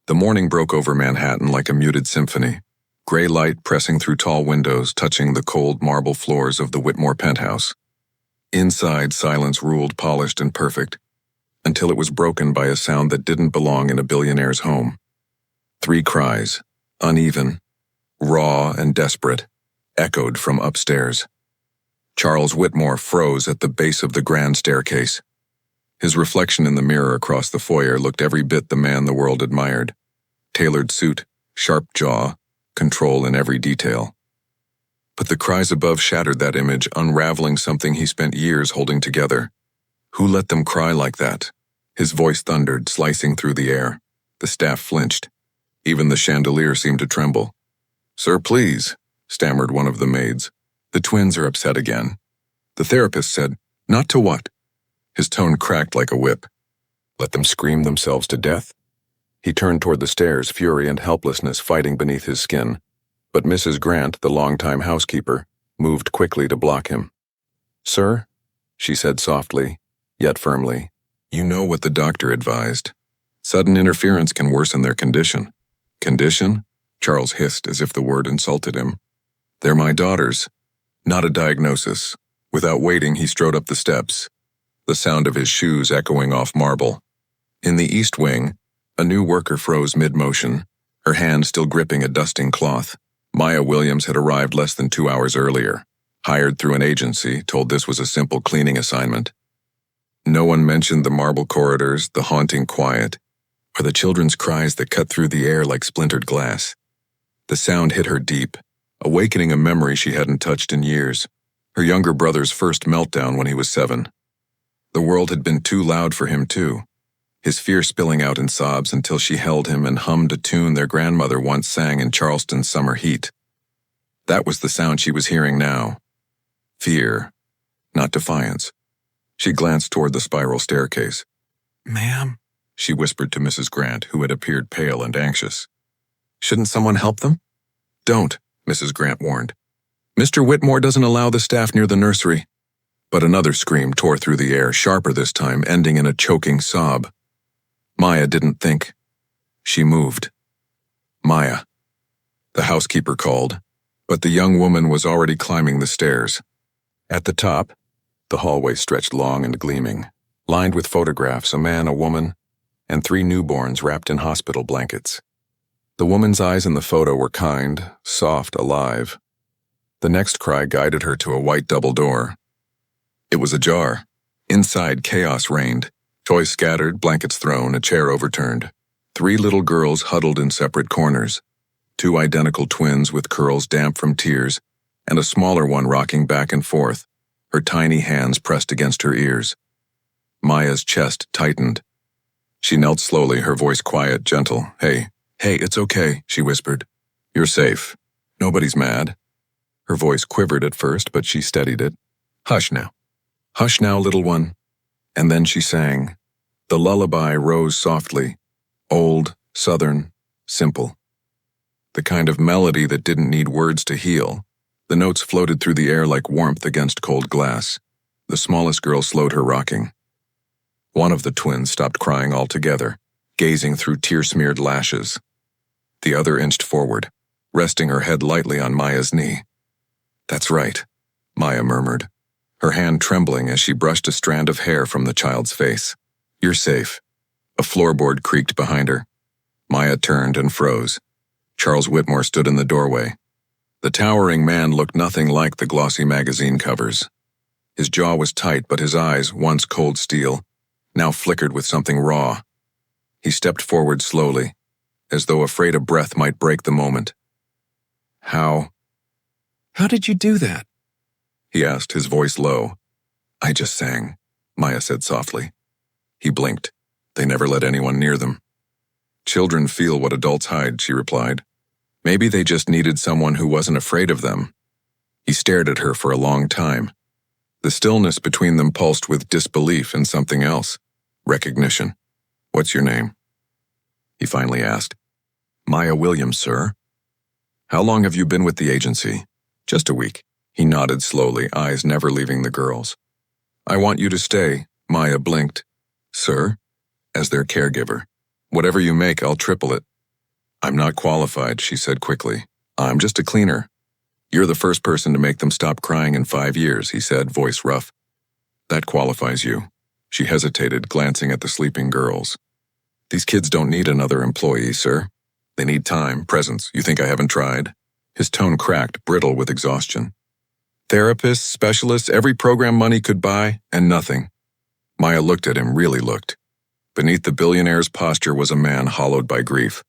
The morning broke over Manhattan like a muted symphony. Gray light pressing through tall windows, touching the cold marble floors of the Whitmore penthouse. Inside, silence ruled, polished and perfect, until it was broken by a sound that didn't belong in a billionaire's home. 3 cries, uneven, raw and desperate, echoed from upstairs. Charles Whitmore froze at the base of the grand staircase. His reflection in the mirror across the foyer looked every bit the man the world admired. Tailored suit, sharp jaw, control in every detail. But the cries above shattered that image, unraveling something he spent years holding together. Who let them cry like that? His voice thundered, slicing through the air. The staff flinched. Even the chandelier seemed to tremble. "Sir, please," stammered one of the maids. "The twins are upset again." The therapist said, "Not to what?" His tone cracked like a whip. "Let them scream themselves to death?" He turned toward the stairs, fury and helplessness fighting beneath his skin. But Mrs. Grant, the longtime housekeeper, moved quickly to block him. "Sir," she said softly, yet firmly, "you know what the doctor advised. Sudden interference can worsen their condition." "Condition?" Charles hissed as if the word insulted him. "They're my daughters, not a diagnosis." Without waiting, he strode up the steps, the sound of his shoes echoing off marble. In the East Wing, a new worker froze mid-motion, her hand still gripping a dusting cloth. Maya Williams had arrived less than 2 hours earlier, hired through an agency, told this was a simple cleaning assignment. No one mentioned the marble corridors, the haunting quiet, or the children's cries that cut through the air like splintered glass. The sound hit her deep, awakening a memory she hadn't touched in years, her younger brother's first meltdown when he was 7. The world had been too loud for him too, his fear spilling out in sobs until she held him and hummed a tune their grandmother once sang in Charleston's summer heat. That was the sound she was hearing now. Fear, not defiance. She glanced toward the spiral staircase. "Ma'am," she whispered to Mrs. Grant, who had appeared pale and anxious. "Shouldn't someone help them?" "Don't," Mrs. Grant warned. "Mr. Whitmore doesn't allow the staff near the nursery." But another scream tore through the air, sharper this time, ending in a choking sob. Maya didn't think. She moved. "Maya." The housekeeper called, but the young woman was already climbing the stairs. At the top, the hallway stretched long and gleaming, lined with photographs, a man, a woman, and 3 newborns wrapped in hospital blankets. The woman's eyes in the photo were kind, soft, alive. The next cry guided her to a white double door. It was ajar. Inside, chaos reigned. Toys scattered, blankets thrown, a chair overturned. 3 little girls huddled in separate corners. 2 identical twins with curls damp from tears, and a smaller one rocking back and forth, her tiny hands pressed against her ears. Maya's chest tightened. She knelt slowly, her voice quiet, gentle. Hey, it's okay," she whispered. "You're safe. Nobody's mad." Her voice quivered at first, but she steadied it. "Hush now. Hush now, little one." And then she sang. The lullaby rose softly, old, southern, simple. The kind of melody that didn't need words to heal. The notes floated through the air like warmth against cold glass. The smallest girl slowed her rocking. One of the twins stopped crying altogether, gazing through tear-smeared lashes. The other inched forward, resting her head lightly on Maya's knee. "That's right," Maya murmured, her hand trembling as she brushed a strand of hair from the child's face. "You're safe." A floorboard creaked behind her. Maya turned and froze. Charles Whitmore stood in the doorway. The towering man looked nothing like the glossy magazine covers. His jaw was tight, but his eyes, once cold steel, now flickered with something raw. He stepped forward slowly, as though afraid a breath might break the moment. How did you do that?" he asked, his voice low. "I just sang," Maya said softly. He blinked. "They never let anyone near them." "Children feel what adults hide," she replied. "Maybe they just needed someone who wasn't afraid of them." He stared at her for a long time. The stillness between them pulsed with disbelief and something else. Recognition. "What's your name?" he finally asked. "Maya Williams, sir." "How long have you been with the agency?" "Just a week." He nodded slowly, eyes never leaving the girls. "I want you to stay," Maya blinked. "Sir?" "As their caregiver. Whatever you make, I'll triple it." I'm not qualified, she said quickly. I'm just a cleaner. You're the first person to make them stop crying in 5 years, he said, voice rough. That qualifies you. She hesitated, glancing at the sleeping girls. These kids don't need another employee, sir. They need time, presence. You think I haven't tried? His tone cracked, brittle with exhaustion. Therapists, specialists, every program money could buy, and nothing. Maya looked at him, really looked. Beneath the billionaire's posture was a man hollowed by grief.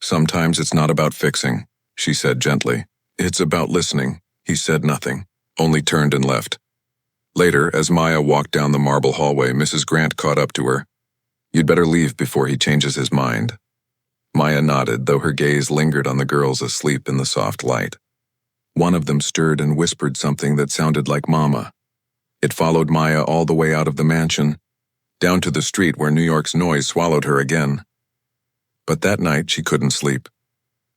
Sometimes it's not about fixing, she said gently. It's about listening. He said nothing, only turned and left. Later, as Maya walked down the marble hallway, Mrs. Grant caught up to her. You'd better leave before he changes his mind. Maya nodded, though her gaze lingered on the girls asleep in the soft light. One of them stirred and whispered something that sounded like Mama. It followed Maya all the way out of the mansion, down to the street where New York's noise swallowed her again. But that night she couldn't sleep.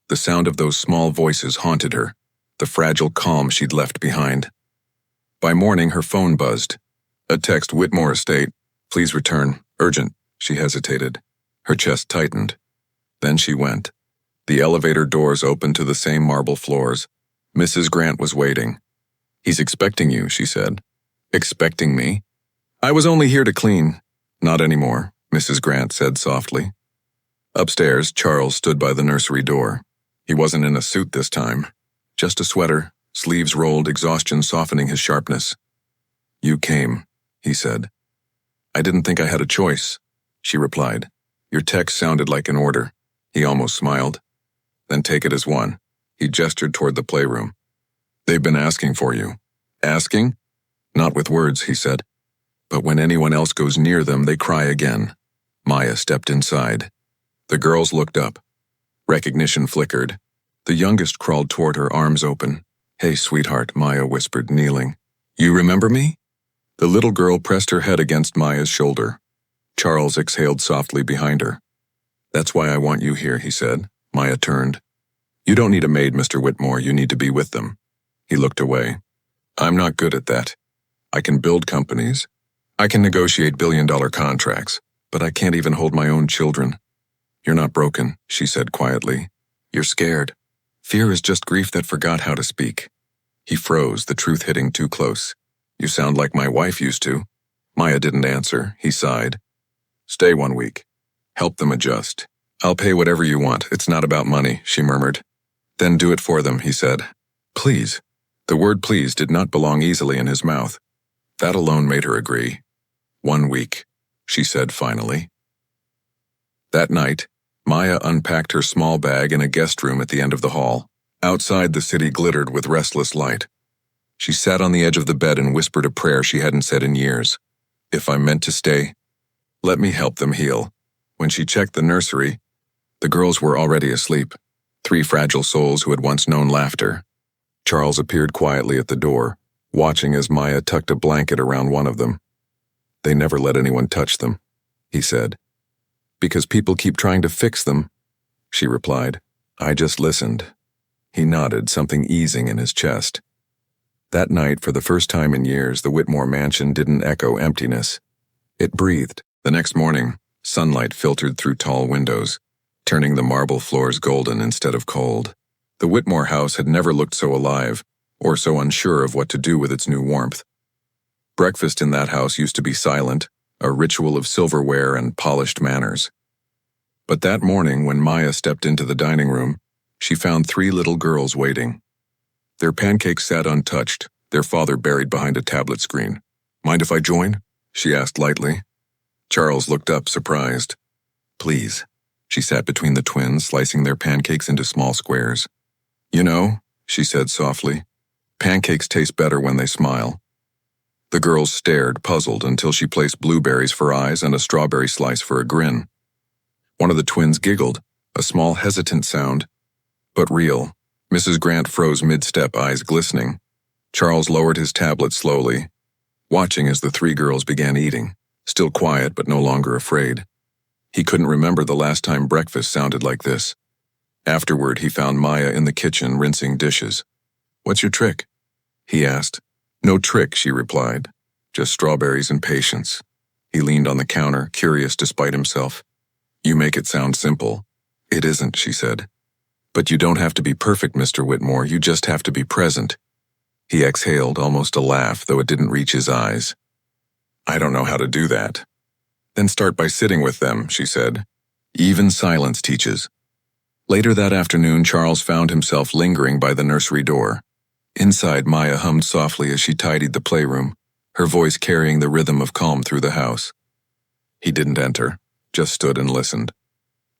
The sound of those small voices haunted her, the fragile calm she'd left behind. By morning her phone buzzed. A text, Whitmore Estate. Please return. Urgent. She hesitated. Her chest tightened. Then she went. The elevator doors opened to the same marble floors. Mrs. Grant was waiting. He's expecting you, she said. Expecting me? I was only here to clean. Not anymore, Mrs. Grant said softly. Upstairs, Charles stood by the nursery door. He wasn't in a suit this time. Just a sweater, sleeves rolled, exhaustion softening his sharpness. You came, he said. I didn't think I had a choice, she replied. Your text sounded like an order. He almost smiled. Then take it as one. He gestured toward the playroom. They've been asking for you. Asking? Not with words, he said. But when anyone else goes near them, they cry again. Maya stepped inside. The girls looked up. Recognition flickered. The youngest crawled toward her, arms open. Hey, sweetheart, Maya whispered, kneeling. You remember me? The little girl pressed her head against Maya's shoulder. Charles exhaled softly behind her. That's why I want you here, he said. Maya turned. You don't need a maid, Mr. Whitmore. You need to be with them. He looked away. I'm not good at that. I can build companies. I can negotiate billion-dollar contracts, but I can't even hold my own children. You're not broken, she said quietly. You're scared. Fear is just grief that forgot how to speak. He froze, the truth hitting too close. You sound like my wife used to. Maya didn't answer. He sighed. Stay 1 week. Help them adjust. I'll pay whatever you want. It's not about money, she murmured. Then do it for them, he said. Please. The word please did not belong easily in his mouth. That alone made her agree. 1 week, she said finally. That night, Maya unpacked her small bag in a guest room at the end of the hall. Outside, the city glittered with restless light. She sat on the edge of the bed and whispered a prayer she hadn't said in years. If I'm meant to stay, let me help them heal. When she checked the nursery, the girls were already asleep, 3 fragile souls who had once known laughter. Charles appeared quietly at the door, watching as Maya tucked a blanket around one of them. They never let anyone touch them, he said. Because people keep trying to fix them, she replied. I just listened. He nodded, something easing in his chest. That night, for the first time in years, the Whitmore mansion didn't echo emptiness. It breathed. The next morning, sunlight filtered through tall windows, turning the marble floors golden instead of cold. The Whitmore house had never looked so alive, or so unsure of what to do with its new warmth. Breakfast in that house used to be silent, a ritual of silverware and polished manners. But that morning, when Maya stepped into the dining room, she found 3 little girls waiting. Their pancakes sat untouched, their father buried behind a tablet screen. Mind if I join? She asked lightly. Charles looked up, surprised. Please. She sat between the twins, slicing their pancakes into small squares. You know, she said softly, pancakes taste better when they smile. The girls stared, puzzled, until she placed blueberries for eyes and a strawberry slice for a grin. One of the twins giggled, a small hesitant sound, but real. Mrs. Grant froze mid-step, eyes glistening. Charles lowered his tablet slowly, watching as the 3 girls began eating, still quiet but no longer afraid. He couldn't remember the last time breakfast sounded like this. Afterward, he found Maya in the kitchen rinsing dishes. What's your trick? He asked. No trick, she replied. Just strawberries and patience. He leaned on the counter, curious despite himself. You make it sound simple. It isn't, she said. But you don't have to be perfect, Mr. Whitmore, you just have to be present. He exhaled, almost a laugh, though it didn't reach his eyes. I don't know how to do that. Then start by sitting with them, she said. Even silence teaches. Later that afternoon, Charles found himself lingering by the nursery door. Inside, Maya hummed softly as she tidied the playroom, her voice carrying the rhythm of calm through the house. He didn't enter, just stood and listened.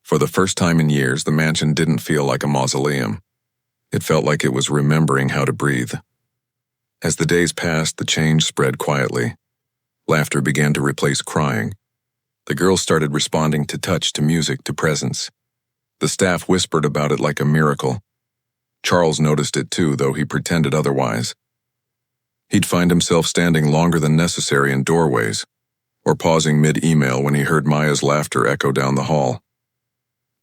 For the first time in years, the mansion didn't feel like a mausoleum. It felt like it was remembering how to breathe. As the days passed, the change spread quietly. Laughter began to replace crying. The girls started responding to touch, to music, to presence. The staff whispered about it like a miracle. Charles noticed it too, though he pretended otherwise. He'd find himself standing longer than necessary in doorways, or pausing mid-email when he heard Maya's laughter echo down the hall.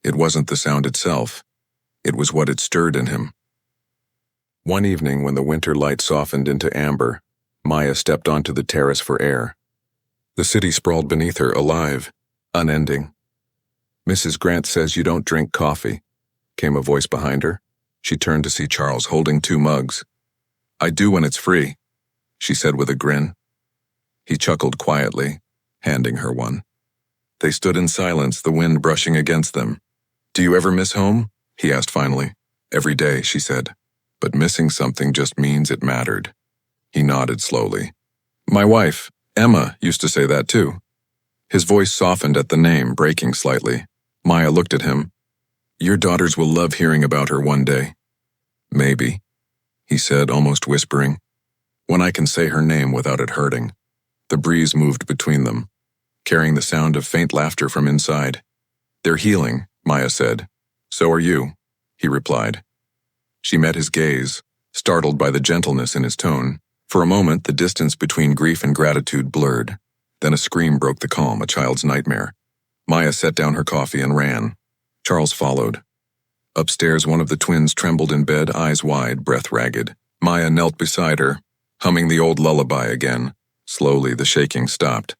It wasn't the sound itself. It was what it stirred in him. One evening, when the winter light softened into amber, Maya stepped onto the terrace for air. The city sprawled beneath her, alive, unending. Mrs. Grant says you don't drink coffee, came a voice behind her. She turned to see Charles holding 2 mugs. I do when it's free, she said with a grin. He chuckled quietly, handing her one. They stood in silence, the wind brushing against them. Do you ever miss home? He asked finally. Every day, she said. But missing something just means it mattered. He nodded slowly. My wife, Emma, used to say that too. His voice softened at the name, breaking slightly. Maya looked at him. Your daughters will love hearing about her one day. Maybe, he said, almost whispering. When I can say her name without it hurting. The breeze moved between them, carrying the sound of faint laughter from inside. They're healing, Maya said. So are you, he replied. She met his gaze, startled by the gentleness in his tone. For a moment, the distance between grief and gratitude blurred. Then a scream broke the calm, a child's nightmare. Maya set down her coffee and ran. Charles followed. Upstairs, one of the twins trembled in bed, eyes wide, breath ragged. Maya knelt beside her, humming the old lullaby again. Slowly, the shaking stopped.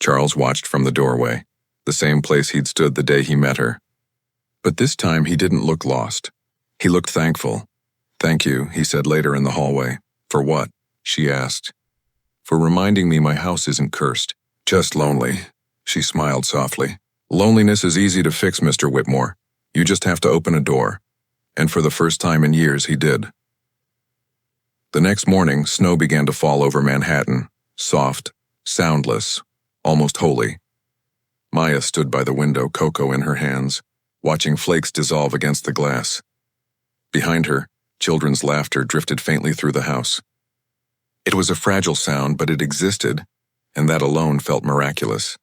Charles watched from the doorway, the same place he'd stood the day he met her. But this time, he didn't look lost. He looked thankful. Thank you, he said later in the hallway. For what? She asked. For reminding me my house isn't cursed, just lonely. She smiled softly. Loneliness is easy to fix, Mr. Whitmore. You just have to open a door. And for the first time in years, he did. The next morning, snow began to fall over Manhattan, soft, soundless, almost holy. Maya stood by the window, cocoa in her hands, watching flakes dissolve against the glass. Behind her, children's laughter drifted faintly through the house. It was a fragile sound, but it existed, and that alone felt miraculous.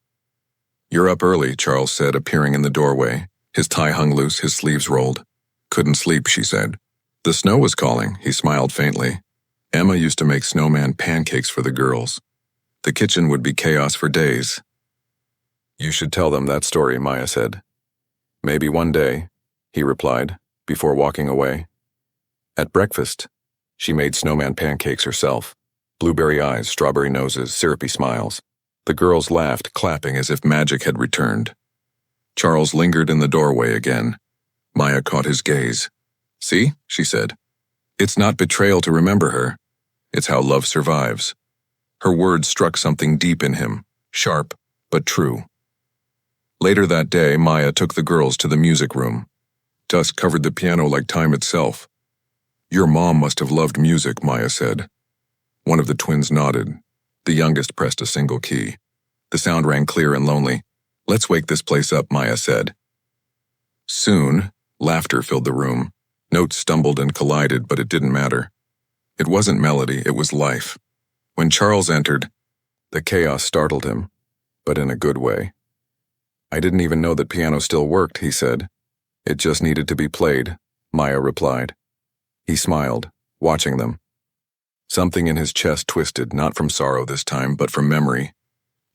You're up early, Charles said, appearing in the doorway. His tie hung loose, his sleeves rolled. Couldn't sleep, she said. The snow was calling, he smiled faintly. Emma used to make snowman pancakes for the girls. The kitchen would be chaos for days. You should tell them that story, Maya said. Maybe one day, he replied, before walking away. At breakfast, she made snowman pancakes herself. Blueberry eyes, strawberry noses, syrupy smiles. The girls laughed, clapping as if magic had returned. Charles lingered in the doorway again. Maya caught his gaze. See, she said. It's not betrayal to remember her. It's how love survives. Her words struck something deep in him, sharp, but true. Later that day, Maya took the girls to the music room. Dusk covered the piano like time itself. Your mom must have loved music, Maya said. One of the twins nodded. The youngest pressed a single key. The sound rang clear and lonely. Let's wake this place up, Maya said. Soon, laughter filled the room. Notes stumbled and collided, but it didn't matter. It wasn't melody, it was life. When Charles entered, the chaos startled him, but in a good way. I didn't even know that piano still worked, he said. It just needed to be played, Maya replied. He smiled, watching them. Something in his chest twisted, not from sorrow this time, but from memory.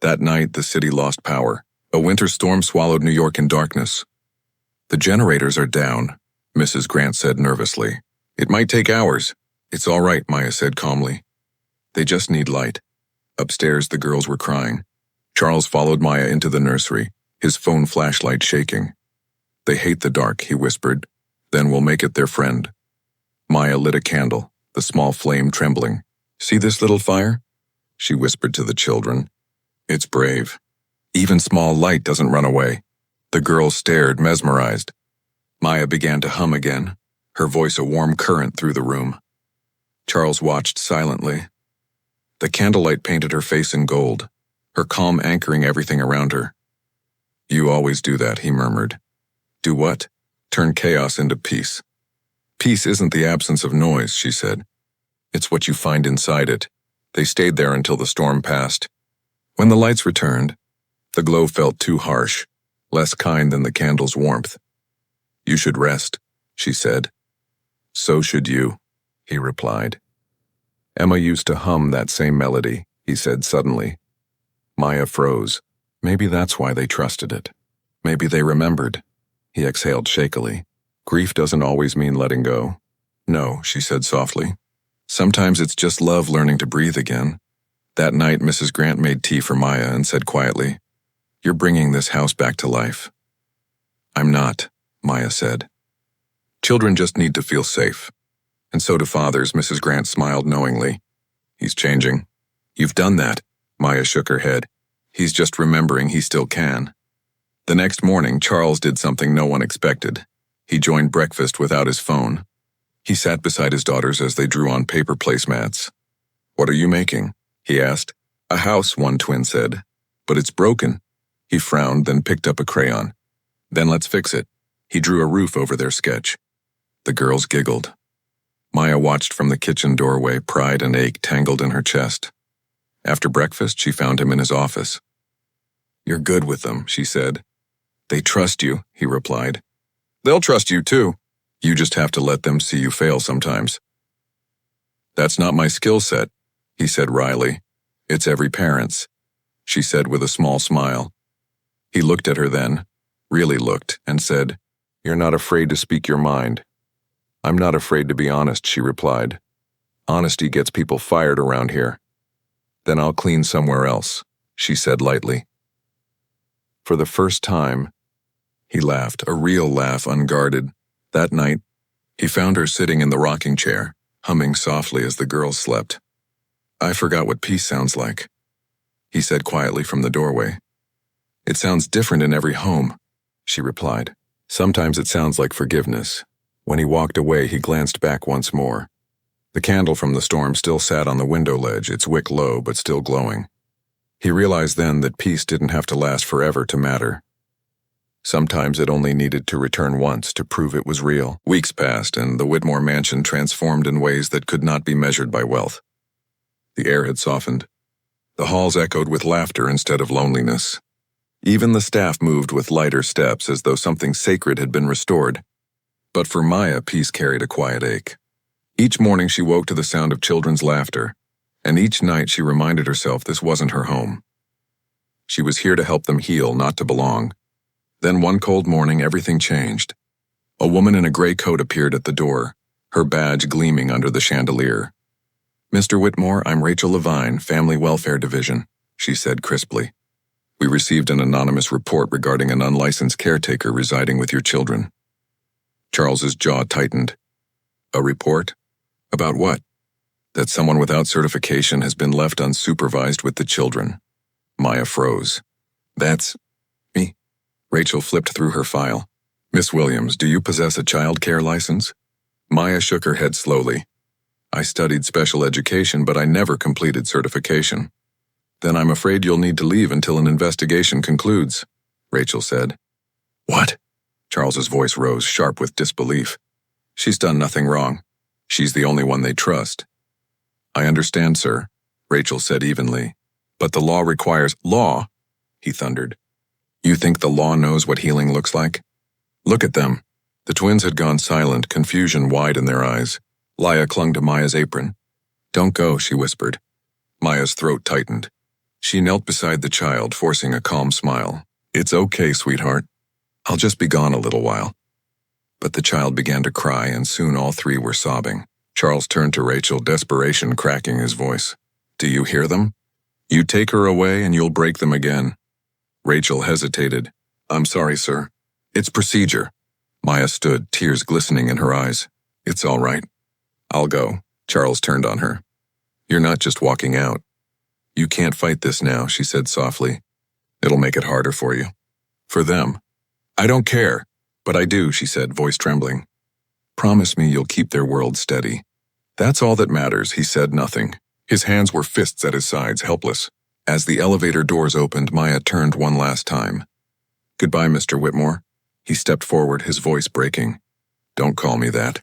That night, the city lost power. A winter storm swallowed New York in darkness. The generators are down, Mrs. Grant said nervously. It might take hours. It's all right, Maya said calmly. They just need light. Upstairs, the girls were crying. Charles followed Maya into the nursery, his phone flashlight shaking. They hate the dark, he whispered. Then we'll make it their friend. Maya lit a candle, the small flame trembling. See this little fire? She whispered to the children. It's brave. Even small light doesn't run away. The girls stared, mesmerized. Maya began to hum again, her voice a warm current through the room. Charles watched silently. The candlelight painted her face in gold, her calm anchoring everything around her. You always do that, he murmured. Do what? Turn chaos into peace. Peace isn't the absence of noise, she said. It's what you find inside it. They stayed there until the storm passed. When the lights returned, the glow felt too harsh, less kind than the candle's warmth. You should rest, she said. So should you, he replied. Emma used to hum that same melody, he said suddenly. Maya froze. Maybe that's why they trusted it. Maybe they remembered. He exhaled shakily. Grief doesn't always mean letting go. No, she said softly. Sometimes it's just love learning to breathe again. That night, Mrs. Grant made tea for Maya and said quietly, You're bringing this house back to life. I'm not, Maya said. Children just need to feel safe. And so do fathers, Mrs. Grant smiled knowingly. He's changing. You've done that, Maya shook her head. He's just remembering he still can. The next morning, Charles did something no one expected. He joined breakfast without his phone. He sat beside his daughters as they drew on paper placemats. What are you making? He asked. A house, one twin said. But it's broken. He frowned, then picked up a crayon. Then let's fix it. He drew a roof over their sketch. The girls giggled. Maya watched from the kitchen doorway, pride and ache tangled in her chest. After breakfast, she found him in his office. You're good with them, she said. They trust you, he replied. They'll trust you too. You just have to let them see you fail sometimes. That's not my skill set, he said wryly. It's every parent's, she said with a small smile. He looked at her then, really looked, and said, You're not afraid to speak your mind. I'm not afraid to be honest, she replied. Honesty gets people fired around here. Then I'll clean somewhere else, she said lightly. For the first time, he laughed, a real laugh, unguarded. That night, he found her sitting in the rocking chair, humming softly as the girls slept. I forgot what peace sounds like, he said quietly from the doorway. It sounds different in every home, she replied. Sometimes it sounds like forgiveness. When he walked away, he glanced back once more. The candle from the storm still sat on the window ledge, its wick low but still glowing. He realized then that peace didn't have to last forever to matter. Sometimes it only needed to return once to prove it was real. Weeks passed, and the Whitmore mansion transformed in ways that could not be measured by wealth. The air had softened. The halls echoed with laughter instead of loneliness. Even the staff moved with lighter steps as though something sacred had been restored. But for Maya, peace carried a quiet ache. Each morning she woke to the sound of children's laughter, and each night she reminded herself this wasn't her home. She was here to help them heal, not to belong. Then one cold morning, everything changed. A woman in a gray coat appeared at the door, her badge gleaming under the chandelier. Mr. Whitmore, I'm Rachel Levine, Family Welfare Division, she said crisply. We received an anonymous report regarding an unlicensed caretaker residing with your children. Charles's jaw tightened. A report? About what? That someone without certification has been left unsupervised with the children. Maya froze. That's me. Rachel flipped through her file. Miss Williams, do you possess a child care license? Maya shook her head slowly. I studied special education, but I never completed certification. Then I'm afraid you'll need to leave until an investigation concludes, Rachel said. What? Charles's voice rose, sharp with disbelief. She's done nothing wrong. She's the only one they trust. I understand, sir, Rachel said evenly. But the law requires law, he thundered. You think the law knows what healing looks like? Look at them. The twins had gone silent, confusion wide in their eyes. Laya clung to Maya's apron. Don't go, she whispered. Maya's throat tightened. She knelt beside the child, forcing a calm smile. It's okay, sweetheart. I'll just be gone a little while. But the child began to cry, and soon all three were sobbing. Charles turned to Rachel, desperation cracking his voice. Do you hear them? You take her away and you'll break them again. Rachel hesitated. I'm sorry, sir. It's procedure. Maya stood, tears glistening in her eyes. It's all right. I'll go. Charles turned on her. You're not just walking out. You can't fight this now, she said softly. It'll make it harder for you. For them. I don't care. But I do, she said, voice trembling. Promise me you'll keep their world steady. That's all that matters, he said nothing. His hands were fists at his sides, helpless. As the elevator doors opened, Maya turned one last time. Goodbye, Mr. Whitmore. He stepped forward, his voice breaking. Don't call me that.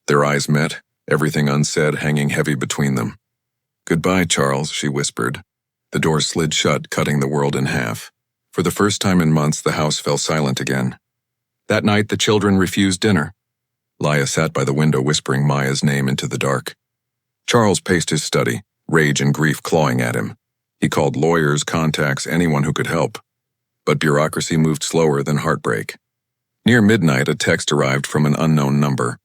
Their eyes met, everything unsaid hanging heavy between them. Goodbye, Charles, she whispered. The door slid shut, cutting the world in half. For the first time in months, the house fell silent again. That night, the children refused dinner. Laya sat by the window, whispering Maya's name into the dark. Charles paced his study, rage and grief clawing at him. He called lawyers, contacts, anyone who could help. But bureaucracy moved slower than heartbreak. Near midnight, a text arrived from an unknown number.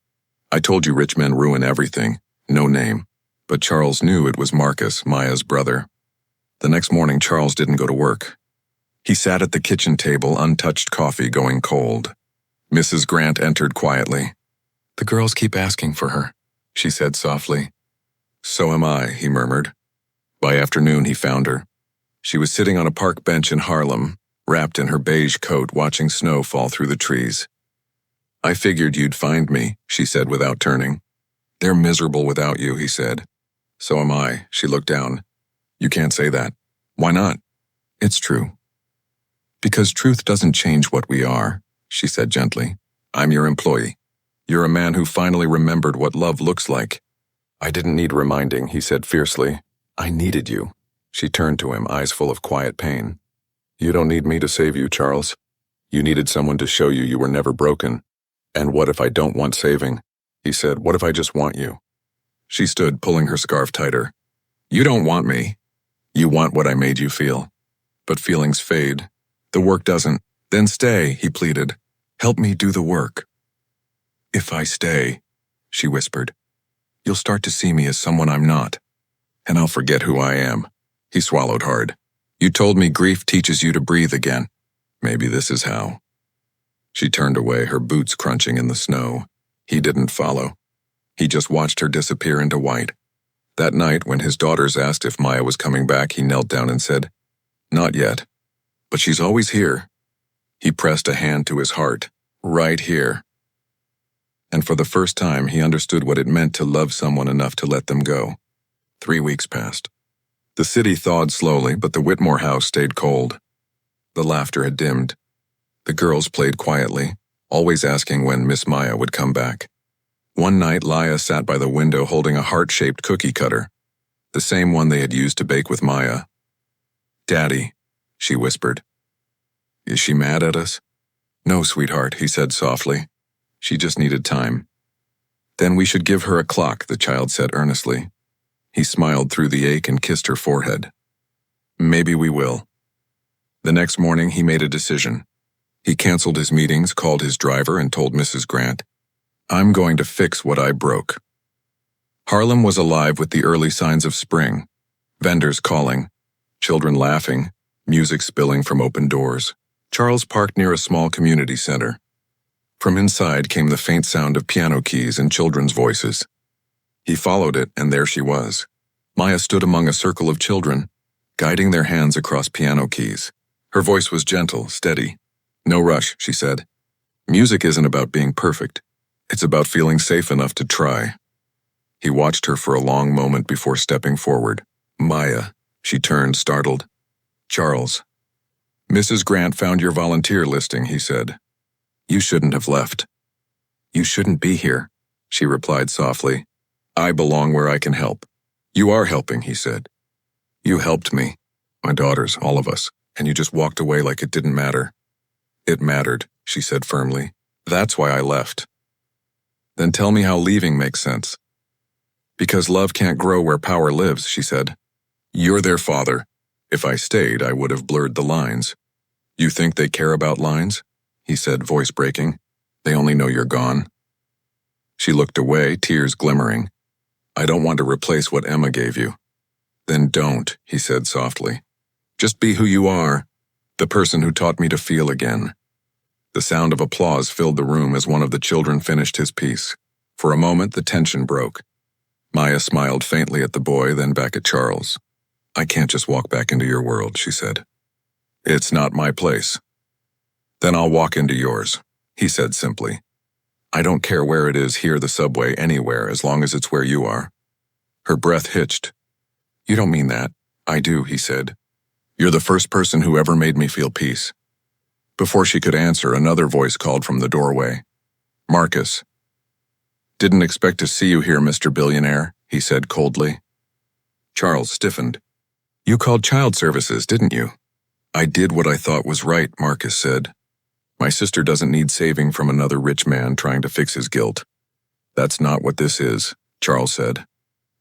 I told you rich men ruin everything. No name. But Charles knew it was Marcus, Maya's brother. The next morning, Charles didn't go to work. He sat at the kitchen table, untouched coffee going cold. Mrs. Grant entered quietly. The girls keep asking for her, she said softly. So am I, he murmured. By afternoon, he found her. She was sitting on a park bench in Harlem, wrapped in her beige coat, watching snow fall through the trees. I figured you'd find me, she said without turning. They're miserable without you, he said. So am I, she looked down. You can't say that. Why not? It's true. Because truth doesn't change what we are, she said gently. I'm your employee. You're a man who finally remembered what love looks like. I didn't need reminding, he said fiercely. I needed you. She turned to him, eyes full of quiet pain. You don't need me to save you, Charles. You needed someone to show you were never broken. And what if I don't want saving? He said, what if I just want you? She stood, pulling her scarf tighter. You don't want me. You want what I made you feel. But feelings fade. The work doesn't. Then stay, he pleaded. Help me do the work. If I stay, she whispered, you'll start to see me as someone I'm not. And I'll forget who I am. He swallowed hard. You told me grief teaches you to breathe again. Maybe this is how. She turned away, her boots crunching in the snow. He didn't follow. He just watched her disappear into white. That night, when his daughters asked if Maya was coming back, he knelt down and said, Not yet. But she's always here. He pressed a hand to his heart, right here. And for the first time, he understood what it meant to love someone enough to let them go. 3 weeks passed. The city thawed slowly, but the Whitmore house stayed cold. The laughter had dimmed. The girls played quietly, always asking when Miss Maya would come back. One night, Laya sat by the window holding a heart-shaped cookie cutter, the same one they had used to bake with Maya. Daddy, she whispered. Is she mad at us? No, sweetheart, he said softly. She just needed time. Then we should give her a clock, the child said earnestly. He smiled through the ache and kissed her forehead. Maybe we will. The next morning, he made a decision. He canceled his meetings, called his driver, and told Mrs. Grant, I'm going to fix what I broke. Harlem was alive with the early signs of spring. Vendors calling, children laughing, music spilling from open doors. Charles parked near a small community center. From inside came the faint sound of piano keys and children's voices. He followed it, and there she was. Maya stood among a circle of children, guiding their hands across piano keys. Her voice was gentle, steady. No rush, she said. Music isn't about being perfect. It's about feeling safe enough to try. He watched her for a long moment before stepping forward. Maya, she turned, startled. Charles. Mrs. Grant found your volunteer listing, he said. You shouldn't have left. You shouldn't be here, she replied softly. I belong where I can help. You are helping, he said. You helped me, my daughters, all of us, and you just walked away like it didn't matter. It mattered, she said firmly. That's why I left. Then tell me how leaving makes sense. Because love can't grow where power lives, she said. You're their father. If I stayed, I would have blurred the lines. You think they care about lines? He said, voice breaking. They only know you're gone. She looked away, tears glimmering. I don't want to replace what Emma gave you. Then don't, he said softly. Just be who you are, the person who taught me to feel again. The sound of applause filled the room as one of the children finished his piece. For a moment, the tension broke. Maya smiled faintly at the boy, then back at Charles. "I can't just walk back into your world," she said. "It's not my place." "Then I'll walk into yours," he said simply. "I don't care where it is, here, the subway, anywhere, as long as it's where you are." Her breath hitched. "You don't mean that." "I do," he said. "You're the first person who ever made me feel peace." Before she could answer, another voice called from the doorway. "Marcus." "Didn't expect to see you here, Mr. Billionaire," he said coldly. Charles stiffened. "You called child services, didn't you?" "I did what I thought was right," Marcus said. "My sister doesn't need saving from another rich man trying to fix his guilt." "That's not what this is," Charles said.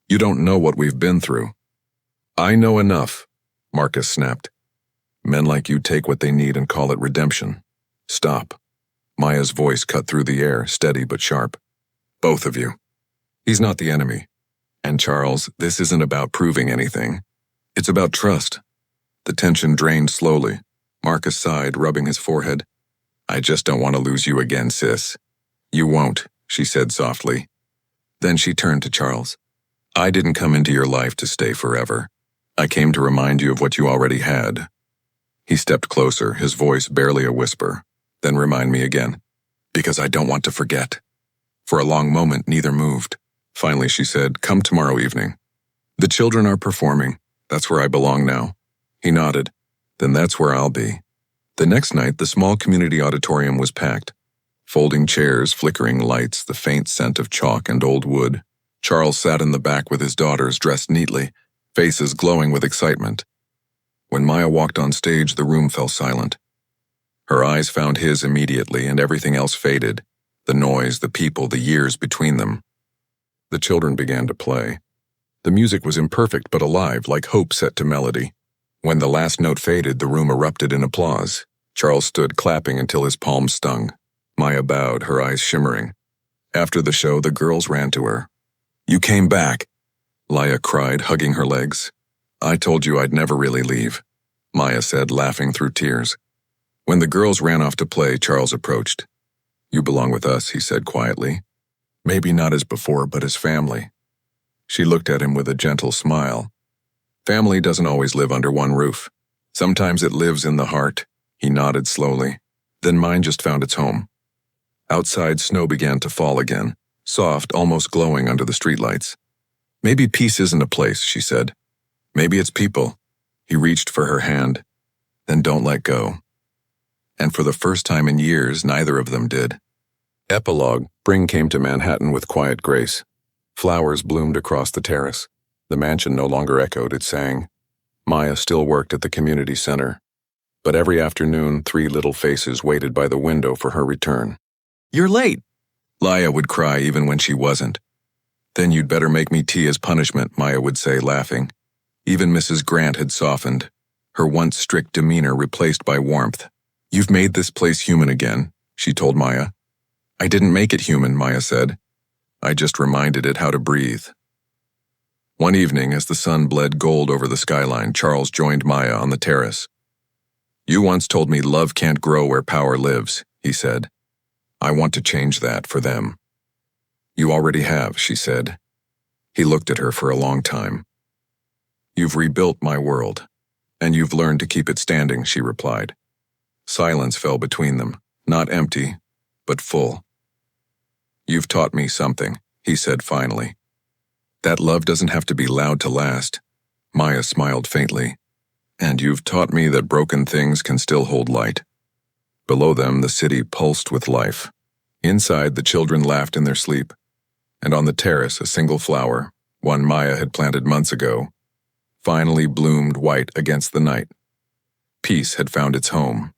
"You don't know what we've been through." "I know enough," Marcus snapped. "Men like you take what they need and call it redemption." "Stop." Maya's voice cut through the air, steady but sharp. "Both of you. He's not the enemy. And Charles, this isn't about proving anything. It's about trust." The tension drained slowly. Marcus sighed, rubbing his forehead. "I just don't want to lose you again, sis." "You won't," she said softly. Then she turned to Charles. "I didn't come into your life to stay forever. I came to remind you of what you already had." He stepped closer, his voice barely a whisper. "Then remind me again. Because I don't want to forget." For a long moment, neither moved. Finally, she said, "Come tomorrow evening. The children are performing. That's where I belong now." He nodded. "Then that's where I'll be." The next night, the small community auditorium was packed. Folding chairs, flickering lights, the faint scent of chalk and old wood. Charles sat in the back with his daughters, dressed neatly, faces glowing with excitement. When Maya walked on stage, the room fell silent. Her eyes found his immediately, and everything else faded. The noise, the people, the years between them. The children began to play. The music was imperfect but alive, like hope set to melody. When the last note faded, the room erupted in applause. Charles stood clapping until his palms stung. Maya bowed, her eyes shimmering. After the show, the girls ran to her. "You came back," Laya cried, hugging her legs. "I told you I'd never really leave," Maya said, laughing through tears. When the girls ran off to play, Charles approached. "You belong with us," he said quietly. "Maybe not as before, but as family." She looked at him with a gentle smile. "Family doesn't always live under one roof. Sometimes it lives in the heart." He nodded slowly. "Then mine just found its home." Outside, snow began to fall again, soft, almost glowing under the streetlights. "Maybe peace isn't a place," she said. "Maybe it's people." He reached for her hand. "Then don't let go." And for the first time in years, neither of them did. Epilogue. Spring came to Manhattan with quiet grace. Flowers bloomed across the terrace. The mansion no longer echoed, it sang. Maya still worked at the community center. But every afternoon, 3 little faces waited by the window for her return. "You're late," Laya would cry even when she wasn't. "Then you'd better make me tea as punishment," Maya would say, laughing. Even Mrs. Grant had softened, her once strict demeanor replaced by warmth. "You've made this place human again," she told Maya. "I didn't make it human," Maya said. "I just reminded it how to breathe." One evening, as the sun bled gold over the skyline, Charles joined Maya on the terrace. "You once told me love can't grow where power lives," he said. "I want to change that for them." "You already have," she said. He looked at her for a long time. "You've rebuilt my world, and you've learned to keep it standing," she replied. Silence fell between them, not empty, but full. "You've taught me something," he said finally. "That love doesn't have to be loud to last." Maya smiled faintly. "And you've taught me that broken things can still hold light." Below them, the city pulsed with life. Inside, the children laughed in their sleep. And on the terrace, a single flower, one Maya had planted months ago, finally bloomed white against the night. Peace had found its home.